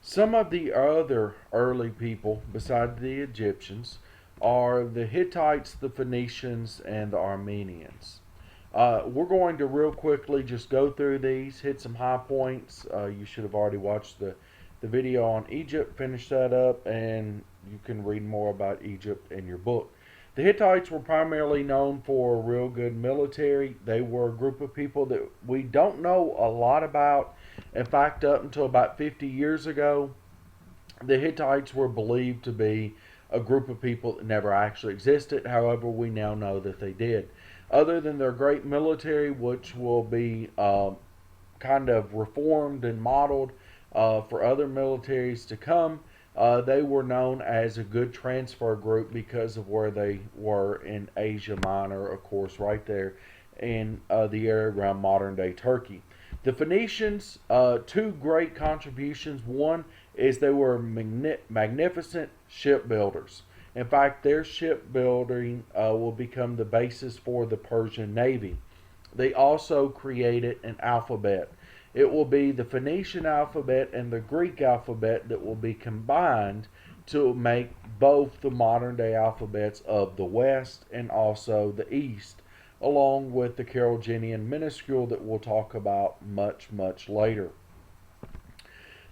Some of the other early people, besides the Egyptians, are the Hittites, the Phoenicians, and the Armenians. We're going to real quickly just go through these, hit some high points. You should have already watched the video on Egypt, finish that up, and you can read more about Egypt in your book. The Hittites were primarily known for a real good military. They were a group of people that we don't know a lot about. In fact, up until about 50 years ago, the Hittites were believed to be a group of people that never actually existed. However, we now know that they did. Other than their great military, which will be kind of reformed and modeled for other militaries to come, they were known as a good transfer group because of where they were in Asia Minor, of course, right there in the area around modern day Turkey. The Phoenicians, two great contributions. One is they were magnificent shipbuilders. In fact, their shipbuilding will become the basis for the Persian Navy. They also created an alphabet. It will be the Phoenician alphabet and the Greek alphabet that will be combined to make both the modern day alphabets of the West and also the East, along with the Carolingian minuscule that we'll talk about much, much later.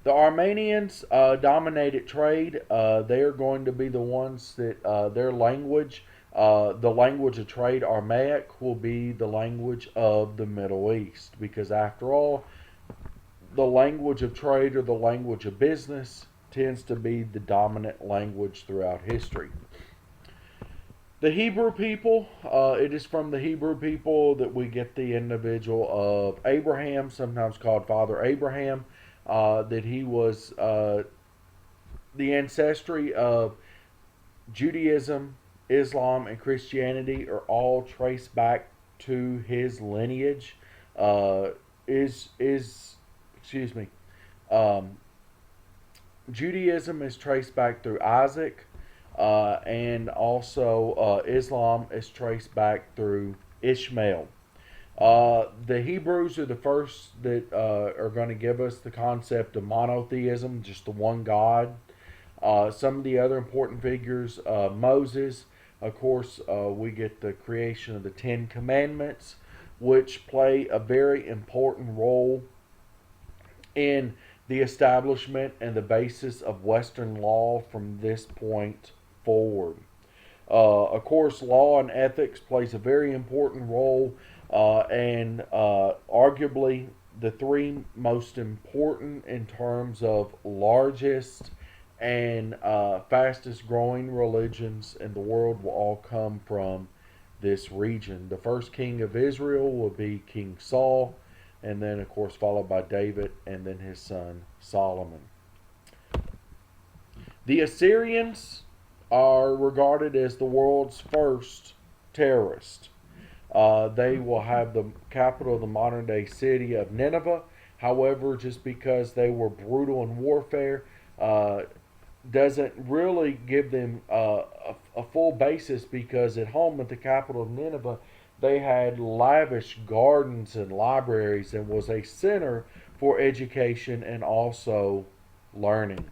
The Armenians dominated trade. They are going to be the ones that their language, the language of trade, Aramaic, will be the language of the Middle East. Because after all, the language of trade or the language of business tends to be the dominant language throughout history. The Hebrew people, it is from the Hebrew people that we get the individual of Abraham, sometimes called Father Abraham, that he was the ancestry of Judaism, Islam, and Christianity are all traced back to his lineage. Is excuse me, um, Judaism is traced back through Isaac, and also Islam is traced back through Ishmael. The Hebrews are the first that are going to give us the concept of monotheism, just the one God. Some of the other important figures, Moses, of course, we get the creation of the Ten Commandments, which play a very important role in the establishment and the basis of Western law from this point forward. Of course, law and ethics plays a very important role, and arguably the three most important in terms of largest and fastest growing religions in the world will all come from this region. The first king of Israel will be King Saul, and then, of course, followed by David and then his son Solomon. The Assyrians are regarded as the world's first terrorist. They will have the capital of the modern day city of Nineveh. However, just because they were brutal in warfare, doesn't really give them a full basis, because at home at the capital of Nineveh, they had lavish gardens and libraries and was a center for education and also learning.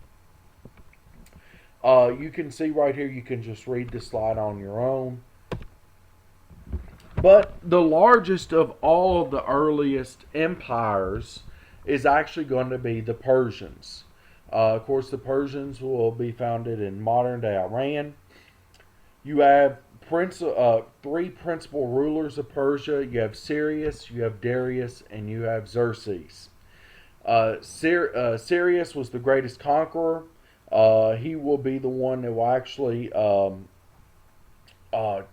You can see right here, you can just read the slide on your own. But the largest of all of the earliest empires is actually going to be the Persians. Of course, the Persians will be founded in modern day Iran. You have three principal rulers of Persia. You have Cyrus, you have Darius, and you have Xerxes. Cyrus was the greatest conqueror. He will be the one that will actually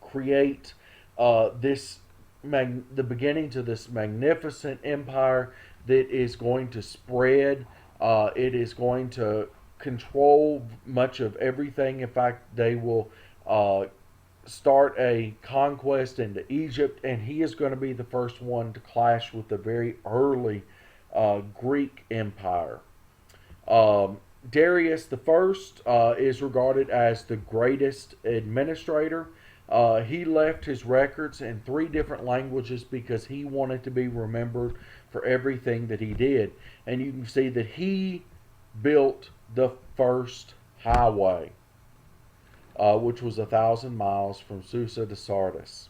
create the beginning to this magnificent empire that is going to spread. It is going to control much of everything. In fact, they will start a conquest into Egypt, and he is going to be the first one to clash with the very early Greek Empire. Darius the First is regarded as the greatest administrator. He left his records in three different languages because he wanted to be remembered for everything that he did. And you can see that he built the first highway, which was 1,000 miles from Susa to Sardis.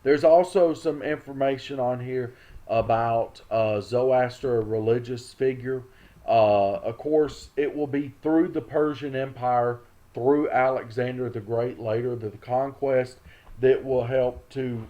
There's also some information on here about Zoroaster, a religious figure. Of course, it will be through the Persian Empire, through Alexander the Great, later the conquest, that will help to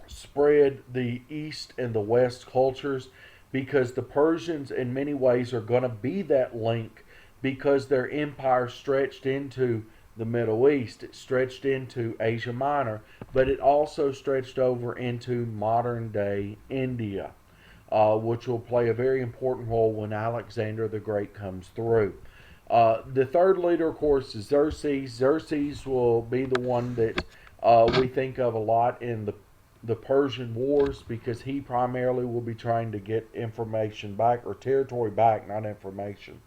spread the East and the West cultures, because the Persians, in many ways, are going to be that link because their empire stretched into the Middle East. It stretched into Asia Minor, but it also stretched over into modern day India, which will play a very important role when Alexander the Great comes through. The third leader, of course, is Xerxes. Xerxes will be the one that we think of a lot in the Persian Wars, because he primarily will be trying to get information back, or territory back, not information,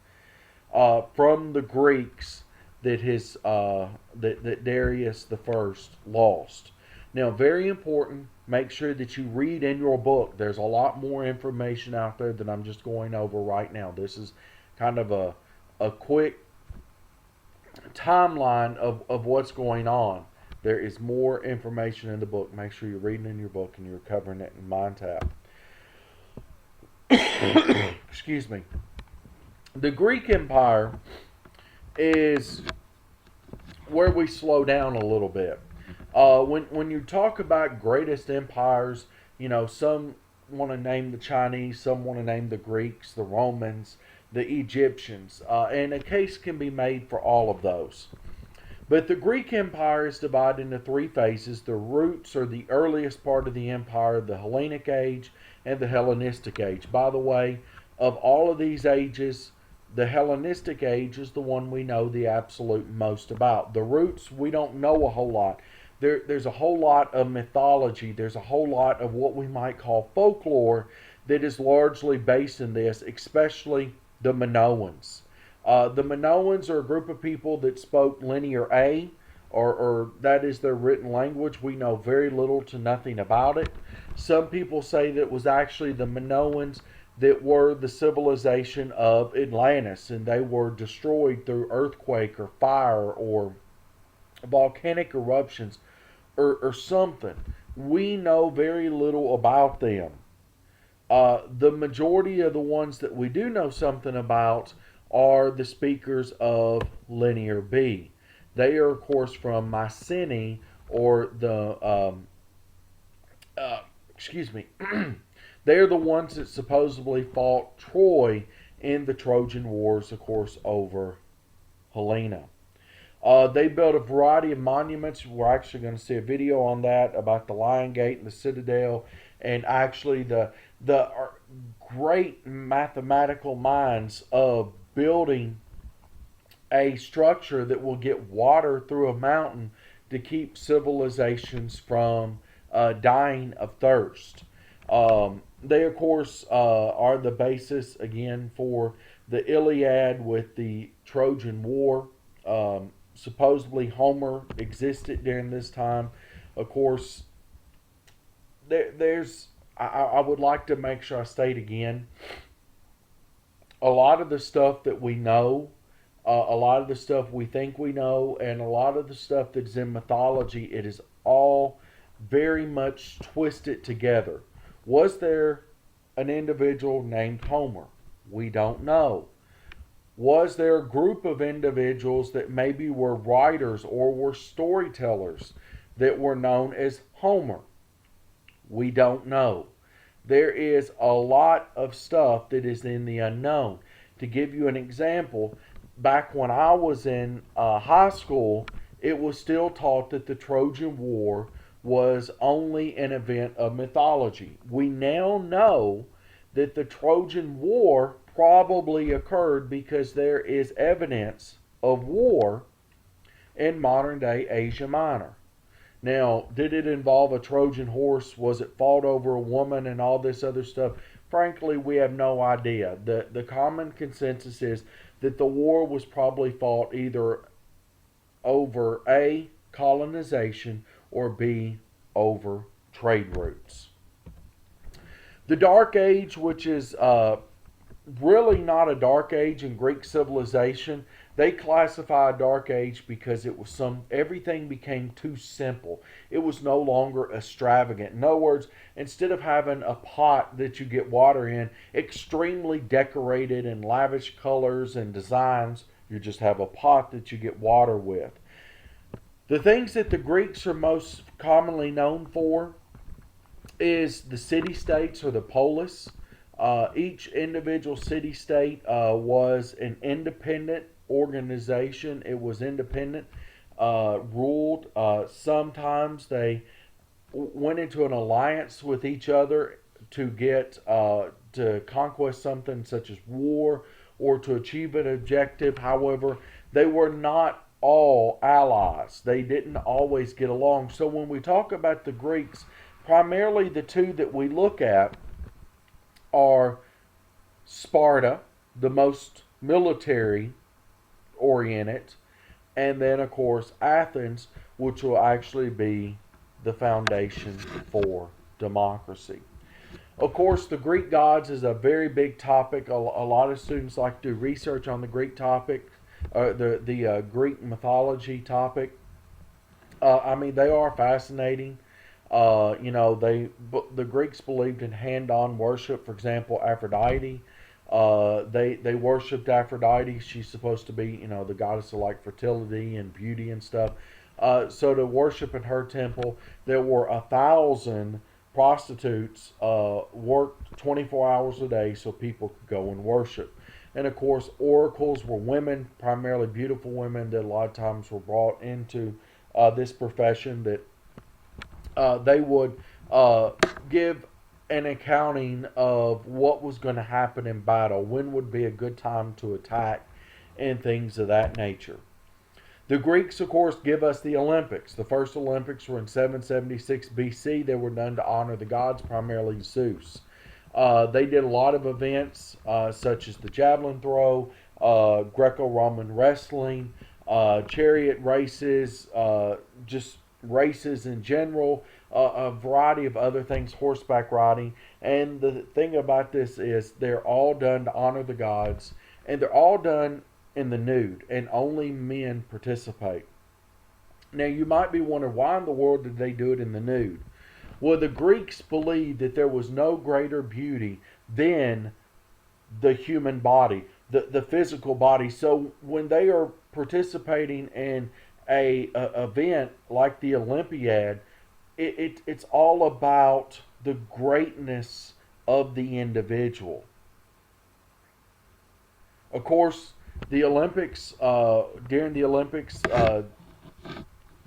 from the Greeks that that Darius the First lost. Now, very important. Make sure that you read in your book. There's a lot more information out there than I'm just going over right now. This is kind of a quick timeline of what's going on. There is more information in the book. Make sure you're reading in your book and you're covering it in Mind Tap. Excuse me. The Greek Empire is where we slow down a little bit. When you talk about greatest empires, some want to name the Chinese, some want to name the Greeks, the Romans, the Egyptians, and a case can be made for all of those. But the Greek Empire is divided into three phases. The roots, or the earliest part of the empire, the Hellenic Age and the Hellenistic Age. By the way, of all of these ages, the Hellenistic Age is the one we know the absolute most about. The roots, we don't know a whole lot. There's a whole lot of mythology. There's a whole lot of what we might call folklore that is largely based in this, especially the Minoans. The Minoans are a group of people that spoke Linear A, or that is their written language. We know very little to nothing about it. Some people say that it was actually the Minoans that were the civilization of Atlantis, and they were destroyed through earthquake or fire or volcanic eruptions or something. We know very little about them. The majority of the ones that we do know something about are the speakers of Linear B. They are, of course, from Mycenae, or excuse me, they are the ones that supposedly fought Troy in the Trojan Wars, of course, over Helena. They built a variety of monuments. We're actually going to see a video on that, about the Lion Gate and the Citadel, and actually the great mathematical minds of building a structure that will get water through a mountain to keep civilizations from dying of thirst. They, of course, are the basis, again, for the Iliad with the Trojan War. Supposedly Homer existed during this time. Of course, I would like to make sure I state again, a lot of the stuff that we know, a lot of the stuff we think we know, and a lot of the stuff that's in mythology, it is all very much twisted together. Was there an individual named Homer? We don't know. Was there a group of individuals that maybe were writers or were storytellers that were known as Homer? We don't know. There is a lot of stuff that is in the unknown. To give you an example, back when I was in high school, it was still taught that the Trojan War was only an event of mythology. We now know that the Trojan War probably occurred because there is evidence of war in modern day Asia Minor. Now, did it involve a Trojan horse? Was it fought over a woman and all this other stuff? Frankly, we have no idea. The common consensus is that the war was probably fought either over A, colonization, or B, over trade routes. The Dark Age, which is really not a dark age in Greek civilization. They classify a dark age because it was everything became too simple. It was no longer extravagant. In other words, instead of having a pot that you get water in, extremely decorated in lavish colors and designs, you just have a pot that you get water with. The things that the Greeks are most commonly known for is the city states or the polis. Each individual city state was an independent organization. It was independent, ruled. Sometimes they went into an alliance with each other to get to conquest something such as war or to achieve an objective. However, they were not all allies. They didn't always get along. So when we talk about the Greeks, primarily the two that we look at are Sparta, the most military oriented, and then of course Athens, which will actually be the foundation for democracy. Of course, the Greek gods is a very big topic. A lot of students like to do research on the Greek topic, the Greek mythology topic. I mean, they are fascinating. The Greeks believed in hand-on worship. For example, Aphrodite. They worshipped Aphrodite. She's supposed to be, the goddess of like fertility and beauty and stuff. So to worship in her temple, there were 1,000 prostitutes worked 24 hours a day so people could go and worship. And of course, oracles were women, primarily beautiful women that a lot of times were brought into this profession that they would give an accounting of what was going to happen in battle, when would be a good time to attack, and things of that nature. The Greeks, of course, give us the Olympics. The first Olympics were in 776 BC. They were done to honor the gods, primarily Zeus. They did a lot of events such as the javelin throw, Greco-Roman wrestling, chariot races, just races in general, a variety of other things, horseback riding. And the thing about this is they're all done to honor the gods, and they're all done in the nude, and only men participate. Now, you might be wondering, why in the world did they do it in the nude? Well, the Greeks believed that there was no greater beauty than the human body, the physical body. So when they are participating in a event like the Olympiad, it's all about the greatness of the individual. Of course, the Olympics, during the Olympics,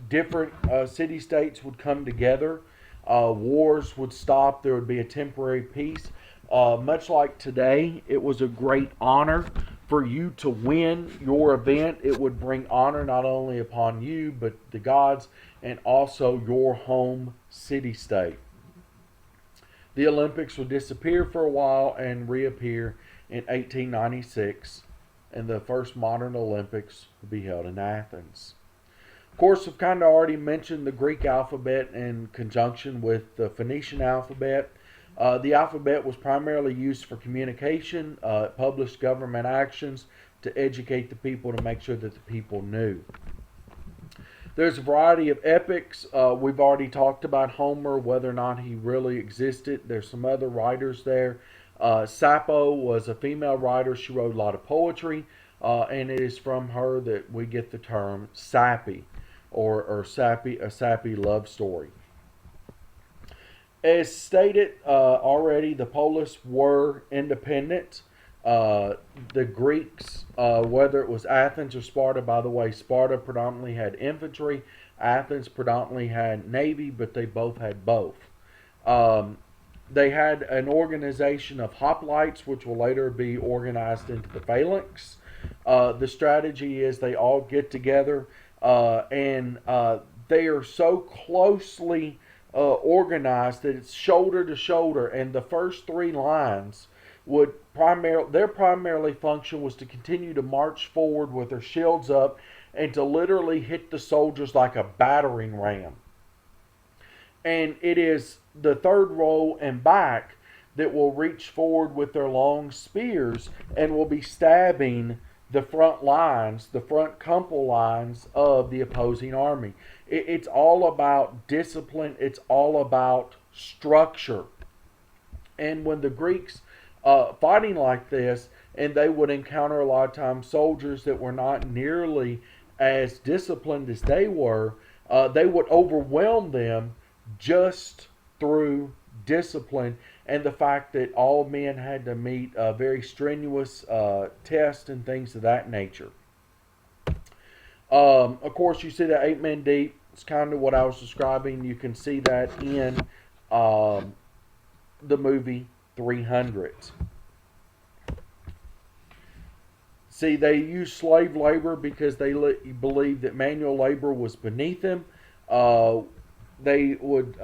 different city states would come together. Wars would stop. There would be a temporary peace. Much like today, it was a great honor for you to win your event. It would bring honor not only upon you, but the gods, and also your home city-state. The Olympics would disappear for a while and reappear in 1896, and the first modern Olympics would be held in Athens. Of course, I've kind of already mentioned the Greek alphabet in conjunction with the Phoenician alphabet. The alphabet was primarily used for communication. It published government actions to educate the people, to make sure that the people knew. There's a variety of epics. We've already talked about Homer, whether or not he really existed. There's some other writers there. Sappho was a female writer. She wrote a lot of poetry, and it is from her that we get the term sappy, or sappy, a sappy love story. As stated already, the polis were independent. The Greeks, whether it was Athens or Sparta, by the way, Sparta predominantly had infantry, Athens predominantly had navy, but they both had both. They had an organization of hoplites, which will later be organized into the phalanx. The strategy is they all get together, and they are so closely organized that it's shoulder to shoulder, and the first three lines would their primarily function was to continue to march forward with their shields up and to literally hit the soldiers like a battering ram. And it is the third row and back that will reach forward with their long spears and will be stabbing the front lines, the front couple lines of the opposing army. It's all about discipline, it's all about structure. And when the Greeks fighting like this, and they would encounter a lot of times soldiers that were not nearly as disciplined as they would overwhelm them just through discipline and the fact that all men had to meet very strenuous tests and things of that nature. Of course, you see that 8 men deep. It's kind of what I was describing. You can see that in um, the movie 300. See, they used slave labor because they believed that manual labor was beneath them. Uh, they would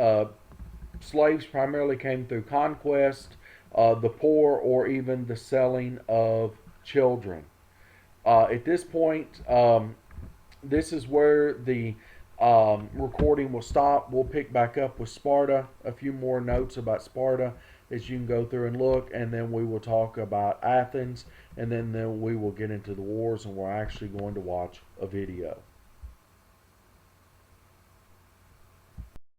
slaves primarily came through conquest, the poor, or even the selling of children. At this point, this is where the recording will stop. We'll pick back up with Sparta. A few more notes about Sparta as you can go through and look, and then we will talk about Athens, and then we will get into the wars, and we're actually going to watch a video.